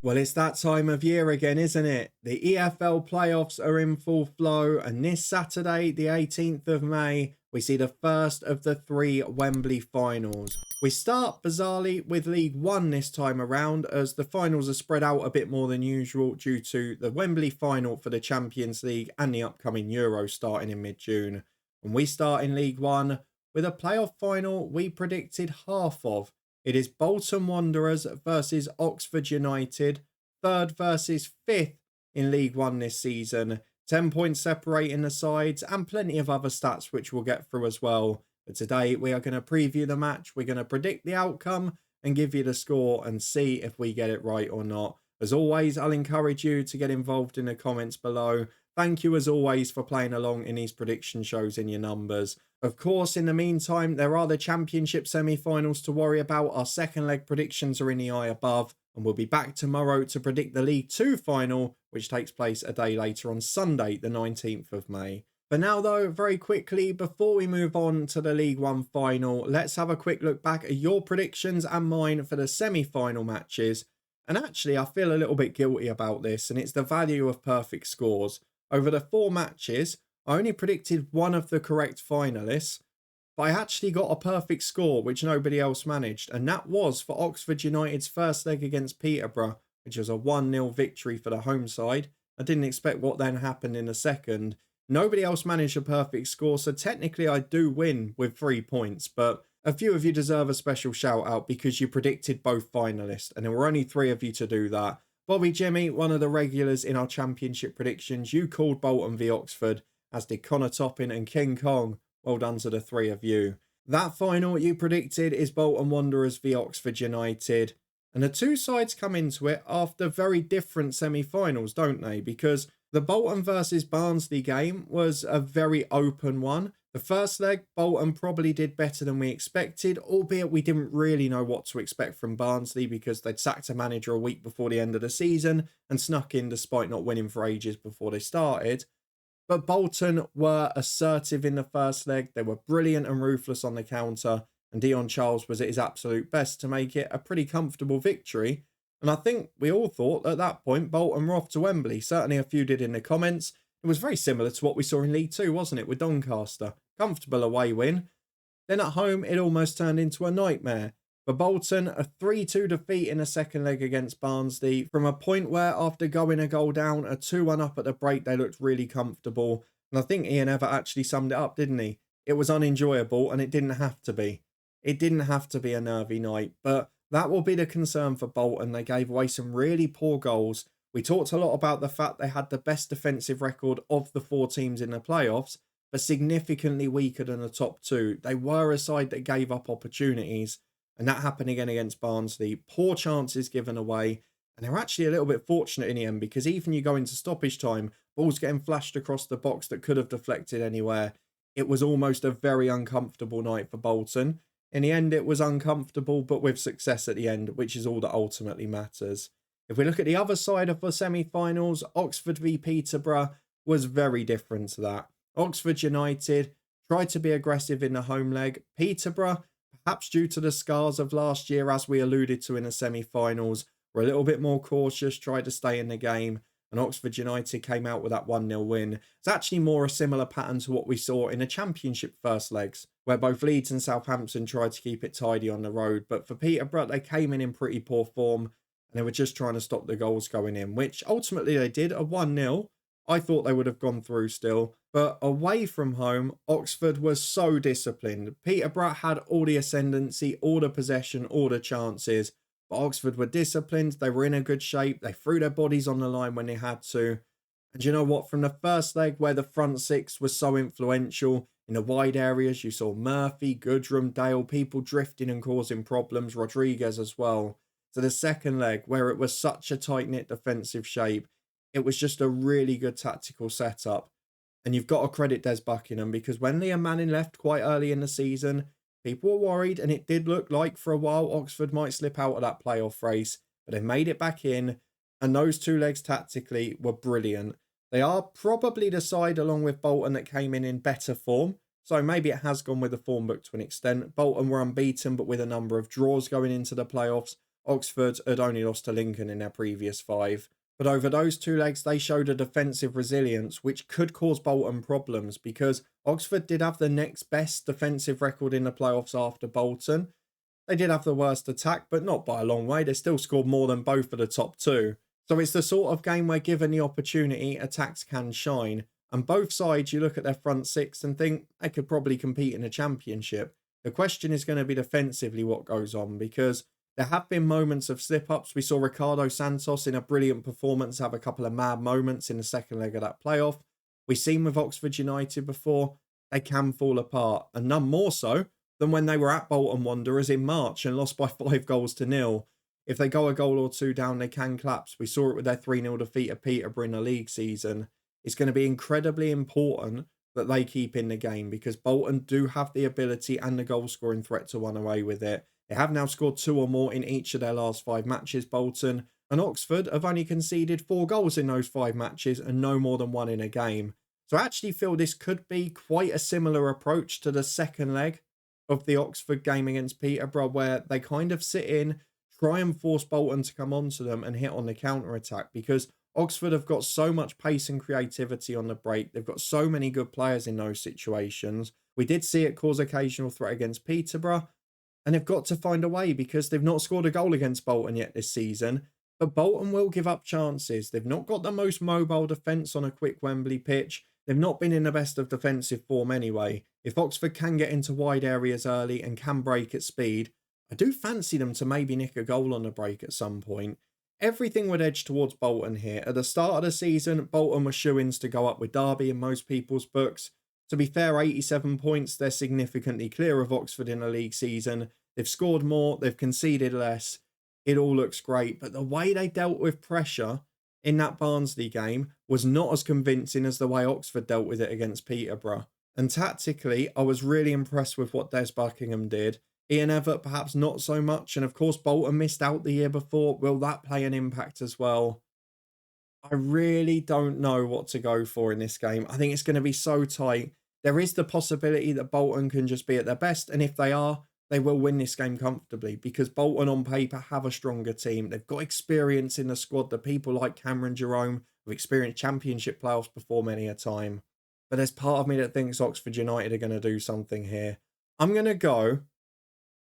Well, it's that time of year again, isn't it? The EFL playoffs are in full flow, and this Saturday, the 18th of May, we see the first of the three Wembley finals. We start, bizarrely, with League One this time around, as the finals are spread out a bit more than usual due to the Wembley final for the Champions League and the upcoming Euro starting in mid-June. And we start in League One with a playoff final we predicted half of. It is Bolton Wanderers versus Oxford United, third versus fifth in League One this season. 10 points separating the sides and plenty of other stats which we'll get through as well. But today we are going to preview the match, we're going to predict the outcome and give you the score and see if we get it right or not. As always, I'll encourage you to get involved in the comments below. Thank you as always for playing along in these prediction shows in your numbers. Of course, in the meantime, there are the Championship semi-finals to worry about. Our second leg predictions are in the eye above. And we'll be back tomorrow to predict the League 2 final, which takes place a day later on Sunday, the 19th of May. For now, though, very quickly, before we move on to the League 1 final, let's have a quick look back at your predictions and mine for the semi-final matches. And actually, I feel a little bit guilty about this, and it's the value of perfect scores. Over the 4 matches, I only predicted one of the correct finalists, but I actually got a perfect score, which nobody else managed, and that was for Oxford United's first leg against Peterborough, which was a 1-0 victory for the home side. I didn't expect what then happened in the second. Nobody else managed a perfect score, so technically I do win with 3 points, but a few of you deserve a special shout out because you predicted both finalists, and there were only 3 of you to do that. Bobby Jimmy, one of the regulars in our championship predictions, you called Bolton v Oxford, as did Connor Toppin and King Kong. Well done to the 3 of you. That final you predicted is Bolton Wanderers v Oxford United. And the 2 sides come into it after very different semi-finals, don't they? Because the Bolton versus Barnsley game was a very open one. The first leg, Bolton probably did better than we expected, albeit we didn't really know what to expect from Barnsley because they'd sacked a manager a week before the end of the season and snuck in despite not winning for ages before they started. But Bolton were assertive in the first leg. They were brilliant and ruthless on the counter. And Dion Charles was at his absolute best to make it a pretty comfortable victory. And I think we all thought at that point Bolton were off to Wembley. Certainly a few did in the comments. It was very similar to what we saw in League 2, wasn't it, with Doncaster. Comfortable away win. Then at home, it almost turned into a nightmare. For Bolton, a 3-2 defeat in the second leg against Barnsley, from a point where after going a goal down, a 2-1 up at the break, they looked really comfortable. And I think Ian Evatt actually summed it up, didn't he? It was unenjoyable and it didn't have to be. It didn't have to be a nervy night, but that will be the concern for Bolton. They gave away some really poor goals. We talked a lot about the fact they had the best defensive record of the 4 teams in the playoffs, but significantly weaker than the top 2. They were a side that gave up opportunities. And that happened again against Barnsley. Poor chances given away. And they're actually a little bit fortunate in the end because even you go into stoppage time, balls getting flashed across the box that could have deflected anywhere. It was almost a very uncomfortable night for Bolton. In the end, it was uncomfortable, but with success at the end, which is all that ultimately matters. If we look at the other side of the semi-finals, Oxford v Peterborough was very different to that. Oxford United tried to be aggressive in the home leg. Peterborough, perhaps due to the scars of last year, as we alluded to in the semi-finals, were a little bit more cautious, tried to stay in the game, and Oxford United came out with that 1-0 win. It's actually more a similar pattern to what we saw in the Championship first legs, where both Leeds and Southampton tried to keep it tidy on the road. But for Peterborough, they came in pretty poor form, and they were just trying to stop the goals going in, which ultimately they did, a 1-0. I thought they would have gone through still. But away from home, Oxford was so disciplined. Peterborough had all the ascendancy, all the possession, all the chances. But Oxford were disciplined. They were in a good shape. They threw their bodies on the line when they had to. And you know what? From the first leg where the front 6 was so influential, in the wide areas, you saw Murphy, Goodrum, Dale, people drifting and causing problems. Rodriguez as well. To the second leg where it was such a tight-knit defensive shape, it was just a really good tactical setup. And you've got to credit Des Buckingham because when Liam Manning left quite early in the season, people were worried and it did look like for a while Oxford might slip out of that playoff race. But they made it back in and those 2 legs tactically were brilliant. They are probably the side along with Bolton that came in better form. So maybe it has gone with the form book to an extent. Bolton were unbeaten but with a number of draws going into the playoffs. Oxford had only lost to Lincoln in their previous 5. But over those 2 legs, they showed a defensive resilience which could cause Bolton problems, because Oxford did have the next best defensive record in the playoffs after Bolton. They did have the worst attack, but not by a long way. They still scored more than both of the top 2. So it's the sort of game where, given the opportunity, attacks can shine. And both sides, you look at their front 6 and think they could probably compete in a championship. The question is going to be defensively what goes on, because there have been moments of slip-ups. We saw Ricardo Santos in a brilliant performance have a couple of mad moments in the second leg of that playoff. We've seen with Oxford United before, they can fall apart, and none more so than when they were at Bolton Wanderers in March and lost by 5-0. If they go a goal or 2 down, they can collapse. We saw it with their 3-0 defeat at Peterborough in the league season. It's going to be incredibly important that they keep in the game, because Bolton do have the ability and the goal-scoring threat to run away with it. They have now scored 2 or more in each of their last 5 matches, Bolton, and Oxford have only conceded 4 goals in those 5 matches and no more than 1 in a game. So I actually feel this could be quite a similar approach to the second leg of the Oxford game against Peterborough, where they kind of sit in, try and force Bolton to come onto them and hit on the counter-attack, because Oxford have got so much pace and creativity on the break. They've got so many good players in those situations. We did see it cause occasional threat against Peterborough, and they've got to find a way, because they've not scored a goal against Bolton yet this season. But Bolton will give up chances. They've not got the most mobile defence on a quick Wembley pitch. They've not been in the best of defensive form anyway. If Oxford can get into wide areas early and can break at speed, I do fancy them to maybe nick a goal on the break at some point. Everything would edge towards Bolton here. At the start of the season, Bolton were shoo-ins to go up with Derby in most people's books. To be fair, 87 points, they're significantly clear of Oxford in the league season. They've scored more, they've conceded less. It all looks great, but the way they dealt with pressure in that Barnsley game was not as convincing as the way Oxford dealt with it against Peterborough. And tactically, I was really impressed with what Des Buckingham did. Ian Evatt perhaps not so much, and of course Bolton missed out the year before. Will that play an impact as well? I really don't know what to go for in this game. I think it's going to be so tight. There is the possibility that Bolton can just be at their best, and if they are, they will win this game comfortably, because Bolton on paper have a stronger team. They've got experience in the squad. The people like Cameron Jerome have experienced championship playoffs before many a time. But there's part of me that thinks Oxford United are going to do something here. I'm going to go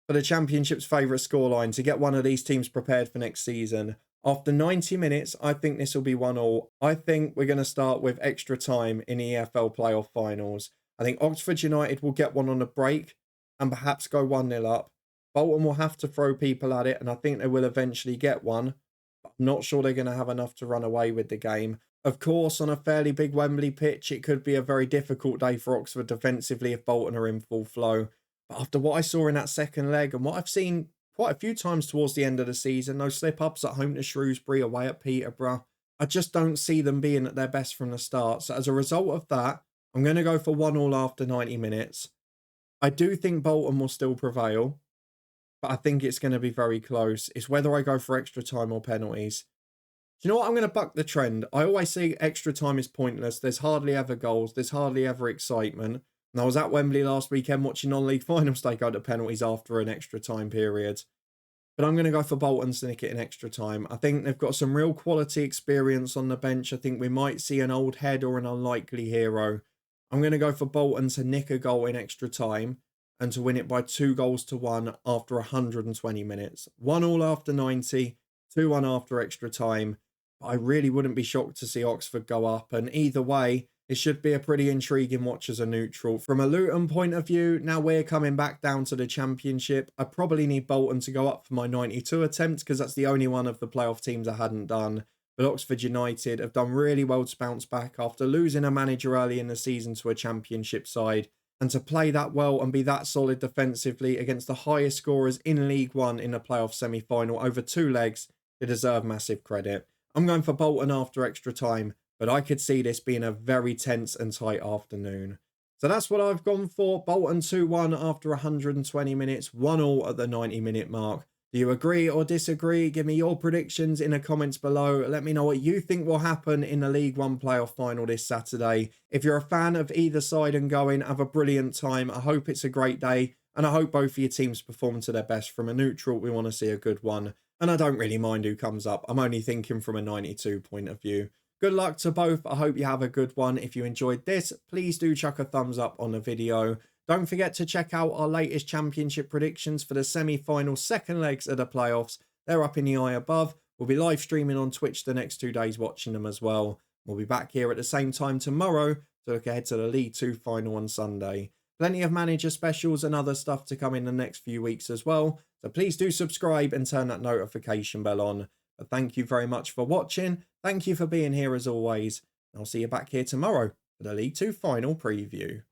for the Championship's favourite scoreline to get one of these teams prepared for next season. After 90 minutes, I think this will be 1-1. I think we're going to start with extra time in the EFL playoff finals. I think Oxford United will get one on the break and perhaps go 1-0 up. Bolton will have to throw people at it, and I think they will eventually get one. But I'm not sure they're going to have enough to run away with the game. Of course, on a fairly big Wembley pitch, it could be a very difficult day for Oxford defensively if Bolton are in full flow. But after what I saw in that second leg, and what I've seen quite a few times towards the end of the season, those slip-ups at home to Shrewsbury, away at Peterborough, I just don't see them being at their best from the start. So as a result of that, I'm going to go for 1-1 after 90 minutes. I do think Bolton will still prevail, but I think it's going to be very close. It's whether I go for extra time or penalties. Do you know what? I'm going to buck the trend. I always say extra time is pointless. There's hardly ever goals. There's hardly ever excitement. And I was at Wembley last weekend watching non-league finals take out the penalties after an extra time period. But I'm going to go for Bolton to nick it in extra time. I think they've got some real quality experience on the bench. I think we might see an old head or an unlikely hero. I'm going to go for Bolton to nick a goal in extra time and to win it by 2-1 after 120 minutes. 1-1 after 90, 2-1 after extra time. But I really wouldn't be shocked to see Oxford go up. And either way, it should be a pretty intriguing watch as a neutral. From a Luton point of view, now we're coming back down to the Championship. I probably need Bolton to go up for my 92 attempt, because that's the only one of the playoff teams I hadn't done. But Oxford United have done really well to bounce back after losing a manager early in the season to a Championship side. And to play that well and be that solid defensively against the highest scorers in League One in the playoff semi-final over 2 legs, they deserve massive credit. I'm going for Bolton after extra time, but I could see this being a very tense and tight afternoon. So that's what I've gone for. Bolton 2-1 after 120 minutes, 1-1 at the 90-minute mark. Do you agree or disagree? Give me your predictions in the comments below. Let me know what you think will happen in the League One playoff final this Saturday. If you're a fan of either side and going, have a brilliant time. I hope it's a great day, and I hope both of your teams perform to their best. From a neutral, we want to see a good one. And I don't really mind who comes up. I'm only thinking from a 92 point of view. Good luck to both. I hope you have a good one. If you enjoyed this, please do chuck a thumbs up on the video. Don't forget to check out our latest championship predictions for the semi-final second legs of the playoffs. They're up in the eye above. We'll be live streaming on Twitch the next 2 days watching them as well. We'll be back here at the same time tomorrow to look ahead to the League 2 final on Sunday. Plenty of manager specials and other stuff to come in the next few weeks as well. So please do subscribe and turn that notification bell on. But thank you very much for watching. Thank you for being here as always. I'll see you back here tomorrow for the League 2 final preview.